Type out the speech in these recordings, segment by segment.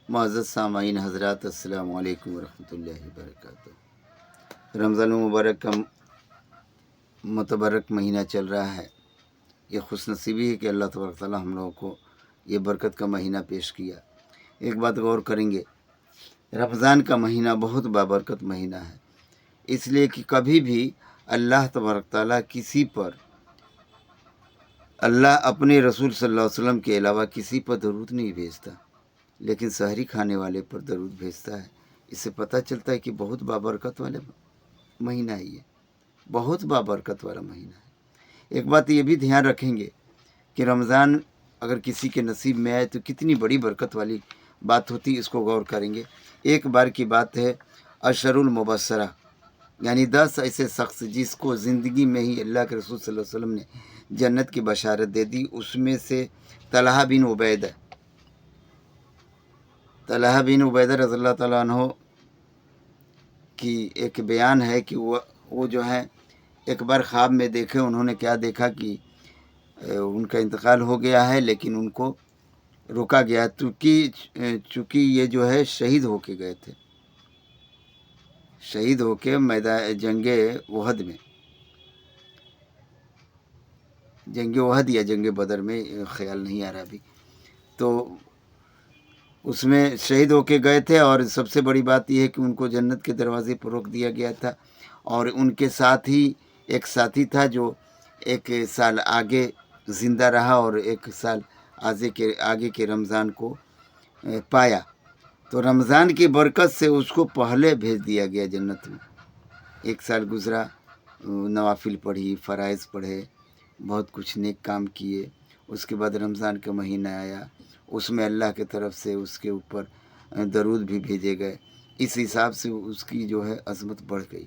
معزز سامعین حضرات، السلام علیکم ورحمۃ اللہ وبرکاتہ۔ رمضان المبارک کا متبرک مہینہ چل رہا ہے۔ یہ خوش نصیبی ہے کہ اللہ تبارک تعالیٰ ہم لوگوں کو یہ برکت کا مہینہ پیش کیا۔ ایک بات غور کریں گے، رمضان کا مہینہ بہت بابرکت مہینہ ہے، اس لیے کہ کبھی بھی اللہ تبارک تعالیٰ کسی پر، اللہ اپنے رسول صلی اللہ علیہ وسلم کے علاوہ کسی پر درود نہیں بھیجتا، لیکن سحری کھانے والے پر درود بھیجتا ہے۔ اس سے پتہ چلتا ہے کہ بہت بابرکت والے مہینہ ہے، یہ بہت بابرکت والا مہینہ ہے۔ ایک بات یہ بھی دھیان رکھیں گے کہ رمضان اگر کسی کے نصیب میں آئے تو کتنی بڑی برکت والی بات ہوتی ہے، اس کو غور کریں گے۔ ایک بار کی بات ہے، اشر المبشرہ یعنی 10 ایسے شخص جس کو زندگی میں ہی اللہ کے رسول صلی اللہ علیہ وسلم نے جنت کی بشارت دے دی، اس میں سے طلحہ بن عبیدہ رضی اللہ تعالیٰ عنہ کی ایک بیان ہے کہ وہ جو ہے ایک بار خواب میں دیکھے، انہوں نے کیا دیکھا کہ ان کا انتقال ہو گیا ہے، لیکن ان کو روکا گیا چونکہ یہ جو ہے شہید ہو کے گئے تھے، شہید ہو کے میدان جنگ احد یا جنگ بدر میں، خیال نہیں آ رہا ابھی، تو اس میں شہید ہو کے گئے تھے۔ اور سب سے بڑی بات یہ ہے کہ ان کو جنت کے دروازے پر روک دیا گیا تھا، اور ان کے ساتھ ہی ایک ساتھی تھا جو 1 سال آگے زندہ رہا اور 1 سال آگے کے رمضان کو پایا، تو رمضان کی برکت سے اس کو پہلے بھیج دیا گیا جنت میں۔ 1 سال گزرا، نوافل پڑھی، فرائض پڑھے، بہت کچھ نیک کام کیے، اس کے بعد رمضان کا مہینہ آیا، اس میں اللہ کی طرف سے اس کے اوپر درود بھی بھیجے گئے، اس حساب سے اس کی جو ہے عظمت بڑھ گئی۔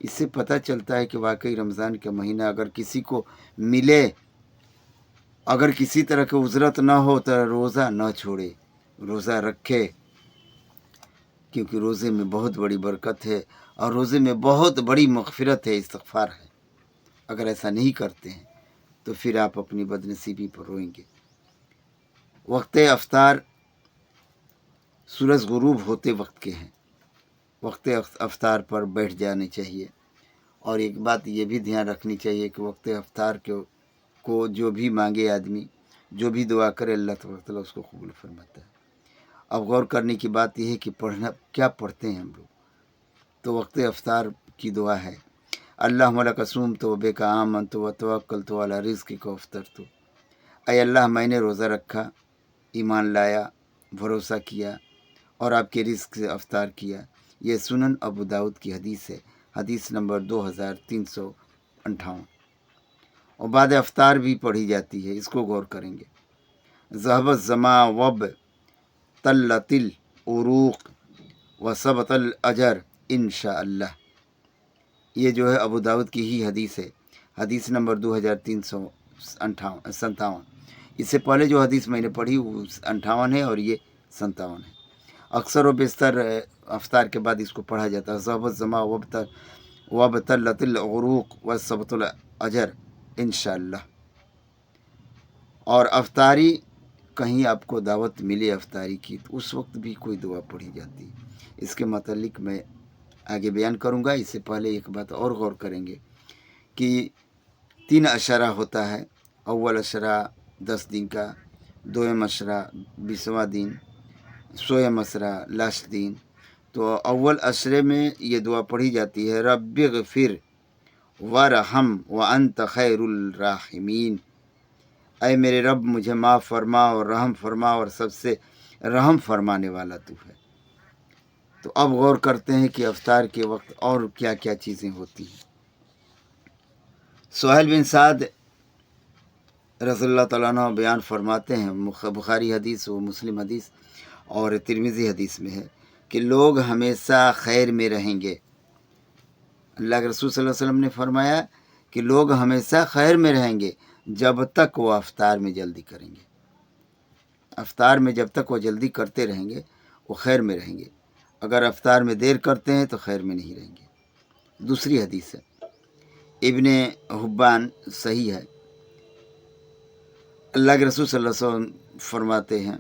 اس سے پتہ چلتا ہے کہ واقعی رمضان کا مہینہ اگر کسی کو ملے، اگر کسی طرح کی اجرت نہ ہو تو روزہ نہ چھوڑے، روزہ رکھے، کیونکہ روزے میں بہت بڑی برکت ہے، اور روزے میں بہت بڑی مغفرت ہے، استغفار ہے۔ اگر ایسا نہیں کرتے ہیں تو پھر آپ اپنی بد نصیبی پر روئیں گے۔ وقت افطار سورج غروب ہوتے وقت کے ہیں، وقت افطار پر بیٹھ جانے چاہیے۔ اور ایک بات یہ بھی دھیان رکھنی چاہیے کہ وقت افطار کو جو بھی مانگے آدمی، جو بھی دعا کرے، اللہ تعالیٰ اس کو قبول فرماتا ہے۔ اب غور کرنے کی بات یہ ہے کہ کیا پڑھتے ہیں ہم لوگ؟ تو وقت افطار کی دعا ہے، اللہم لک صومت و بک آمنت و توکلت علی رزقک وافطرت۔ اے اللہ، میں نے روزہ رکھا، ایمان لایا، بھروسہ کیا، اور آپ کے رزق سے افطار کیا۔ یہ سنن ابو داؤد کی حدیث ہے، حدیث نمبر 2358۔ اور بعد افطار بھی پڑھی جاتی ہے، اس کو غور کریں گے۔ ذهب الظما وابطلت العروق وثبت الاجر انشاءاللہ۔ یہ جو ہے ابو داؤد کی ہی حدیث ہے، حدیث نمبر 2357۔ اس سے پہلے جو حدیث میں نے پڑھی وہ 58 ہے، اور یہ 57 ہے۔ اکثر و بیشتر افطار کے بعد اس کو پڑھا جاتا ہے، ذهب الظما وابطلت العروق وثبت الاجر انشاءاللہ۔ اور افطاری کہیں آپ کو دعوت ملے افطاری کی تو اس وقت بھی کوئی دعا پڑھی جاتی ہے، اس کے متعلق میں آگے بیان کروں گا۔ اس سے پہلے ایک بات اور غور کریں گے کہ 3 عشرہ ہوتا ہے، اول عشرہ 10 دن کا، دوم عشرہ 20واں دن، سوم عشرہ لاسٹ دن۔ تو اول عشرے میں یہ دعا پڑھی جاتی ہے، رب اغفر وارحم وانت خیر الراحمین۔ اے میرے رب، مجھے معاف فرما اور رحم فرما، اور سب سے رحم فرمانے والا تو ہے۔ تو اب غور کرتے ہیں کہ افطار کے وقت اور کیا کیا چیزیں ہوتی ہیں۔ سہیل بن سعد رضی اللہ تعالیٰ عنہ بیان فرماتے ہیں، بخاری حدیث و مسلم حدیث اور ترمذی حدیث میں ہے کہ لوگ ہمیشہ خیر میں رہیں گے۔ اللہ کے رسول صلی اللہ علیہ وسلم نے فرمایا کہ لوگ ہمیشہ خیر میں رہیں گے جب تک وہ افطار میں جلدی کریں گے۔ افطار میں جب تک وہ جلدی کرتے رہیں گے وہ خیر میں رہیں گے، اگر افطار میں دیر کرتے ہیں تو خیر میں نہیں رہیں گے۔ دوسری حدیث ہے، ابن حبان صحیح ہے، اللہ کے رسول صلی اللہ علیہ وسلم فرماتے ہیں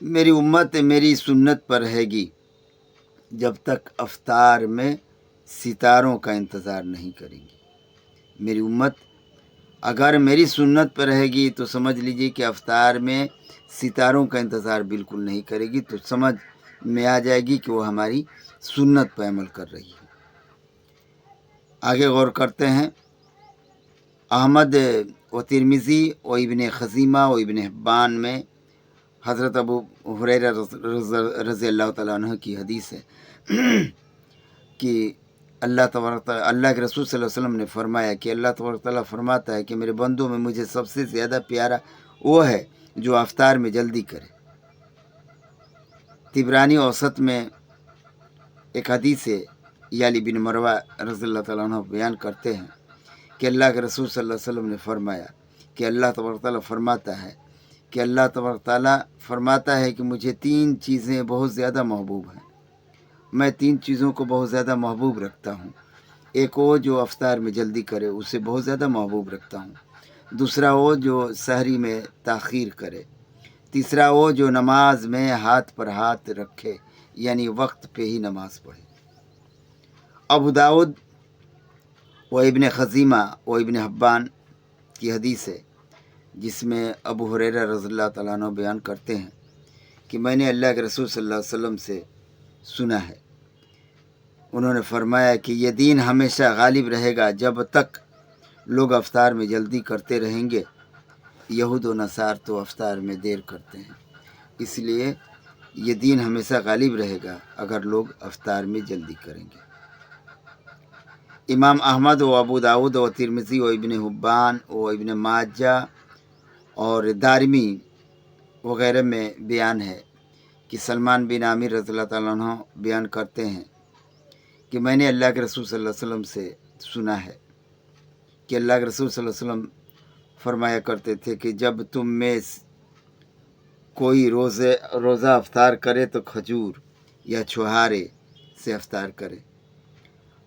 میری امت میری سنت پر رہے گی جب تک افطار میں ستاروں کا انتظار نہیں کریں گی۔ میری امت اگر میری سنت پر رہے گی تو سمجھ لیجیے کہ افطار میں ستاروں کا انتظار بالکل نہیں کرے گی، تو سمجھ میں آ جائے گی کہ وہ ہماری سنت پر عمل کر رہی ہے۔ آگے غور کرتے ہیں۔ احمد و ترمذی و ابن خزیمہ و ابن حبان میں حضرت ابو ہریرہ رضی اللہ تعالیٰ عنہ کی حدیث ہے کہ اللہ کے رسول صلی اللہ علیہ وسلم نے فرمایا کہ اللہ تبارک تعالیٰ فرماتا ہے کہ میرے بندوں میں مجھے سب سے زیادہ پیارا وہ ہے جو افطار میں جلدی کرے۔ طبرانی اوسط میں ایک حدیث ہے، یالی بن مروہ رضی اللہ تعالیٰ عنہ بیان کرتے ہیں کہ اللہ کے رسول صلی اللہ علیہ وسلم نے فرمایا کہ اللہ تبارک تعالیٰ فرماتا ہے کہ مجھے 3 چیزیں بہت زیادہ محبوب ہیں، میں 3 چیزوں کو بہت زیادہ محبوب رکھتا ہوں۔ ایک وہ جو افطار میں جلدی کرے، اسے بہت زیادہ محبوب رکھتا ہوں۔ دوسرا وہ جو سحری میں تاخیر کرے۔ تیسرا وہ جو نماز میں ہاتھ پر ہاتھ رکھے، یعنی وقت پہ ہی نماز پڑھے۔ ابو داؤد و ابن خزیمہ و ابن حبان کی حدیث ہے جس میں ابو ہریرہ رضی اللہ تعالیٰ عنہ بیان کرتے ہیں کہ میں نے اللہ کے رسول صلی اللہ علیہ وسلم سے سنا ہے، انہوں نے فرمایا کہ یہ دین ہمیشہ غالب رہے گا جب تک لوگ افطار میں جلدی کرتے رہیں گے۔ یہود و نصار تو افطار میں دیر کرتے ہیں، اس لیے یہ دین ہمیشہ غالب رہے گا اگر لوگ افطار میں جلدی کریں گے۔ امام احمد و ابو داؤد و ترمذی و ابن حبان و ابن ماجہ اور دارمی وغیرہ میں بیان ہے کہ سلمان بن عامر رضی اللہ تعالیٰ عنہ بیان کرتے ہیں کہ میں نے اللہ کے رسول صلی اللہ علیہ وسلم سے سنا ہے کہ اللہ کے رسول صلی اللہ علیہ وسلم فرمایا کرتے تھے کہ جب تم میں کوئی روزہ افطار کرے تو کھجور یا چھہارے سے افطار کرے۔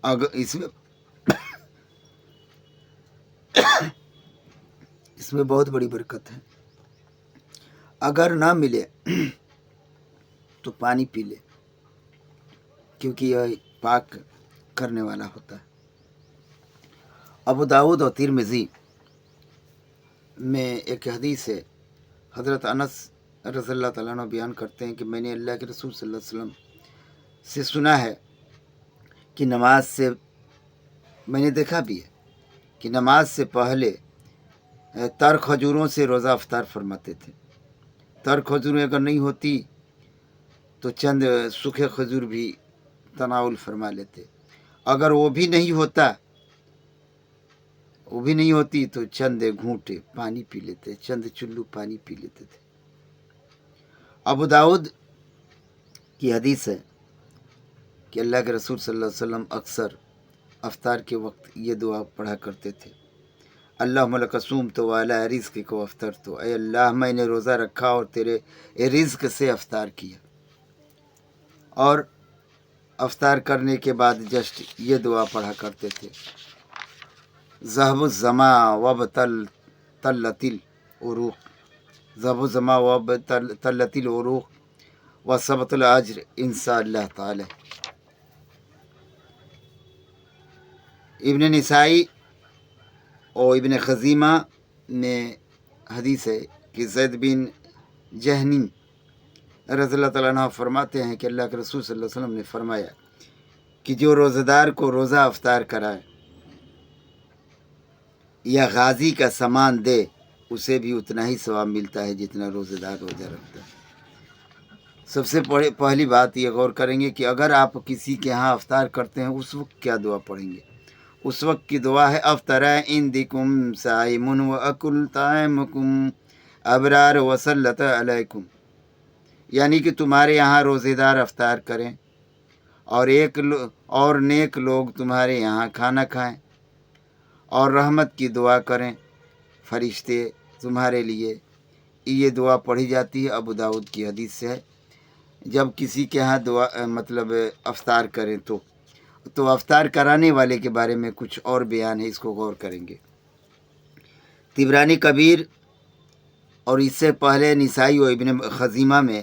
اگر اس میں بہت بڑی برکت ہے۔ اگر نہ ملے تو پانی پی لے، کیونکہ یہ پاک کرنے والا ہوتا ہے۔ ابو داؤد اور ترمذی میں ایک حدیث ہے، حضرت انس رضی اللہ تعالیٰ عنہ بیان کرتے ہیں کہ میں نے اللہ کے رسول صلی اللہ علیہ وسلم سے سنا ہے کہ نماز سے، میں نے دیکھا بھی ہے کہ نماز سے پہلے تر کھجوروں سے روزہ افطار فرماتے تھے۔ تر کھجوریں اگر نہیں ہوتی تو چند سوکھے کھجور بھی تناول فرما لیتے، اگر وہ بھی نہیں ہوتی تو چند گھونٹے پانی پی لیتے، چند چلو پانی پی لیتے تھے۔ ابو داؤد کی حدیث ہے کہ اللہ کے رسول صلی اللہ علیہ وسلم اکثر افطار کے وقت یہ دعا پڑھا کرتے تھے، اللہم لک صومت وعلی رزقک افطرت، اے اللہ میں نے روزہ رکھا اور تیرے رزق سے افطار کیا۔ اور افطار کرنے کے بعد جسٹ یہ دعا پڑھا کرتے تھے، ذهب الظما وابتلت العروق، ذهب الظما وابتلت العروق وثبت الاجر انشاء اللہ تعالی۔ ابن نسائی اور ابن خزیمہ میں حدیث ہے کہ زید بن جہنی رضی اللہ تعالیٰ عنہ فرماتے ہیں کہ اللہ کے رسول صلی اللہ علیہ وسلم نے فرمایا کہ جو روزہ دار کو روزہ افطار کرائے یا غازی کا سامان دے، اسے بھی اتنا ہی ثواب ملتا ہے جتنا روزہ دار روزہ رکھتا ہے۔ سب سے پہلی بات یہ غور کریں گے کہ اگر آپ کسی کے ہاں افطار کرتے ہیں اس وقت کیا دعا پڑھیں گے۔ اس وقت کی دعا ہے افطر عندکم صائم واکل طعامکم ابرار وسلط علیکم، یعنی کہ تمہارے یہاں روزے دار افطار کریں اور نیک لوگ تمہارے یہاں کھانا کھائیں اور رحمت کی دعا کریں فرشتے تمہارے لیے۔ یہ دعا پڑھی جاتی ہے، ابو داؤد کی حدیث سے ہے۔ جب کسی کے ہاں دعا افطار کریں تو افطار کرانے والے کے بارے میں کچھ اور بیان ہے، اس کو غور کریں گے۔ طبرانی کبیر اور اس سے پہلے نسائی و ابن خزیمہ میں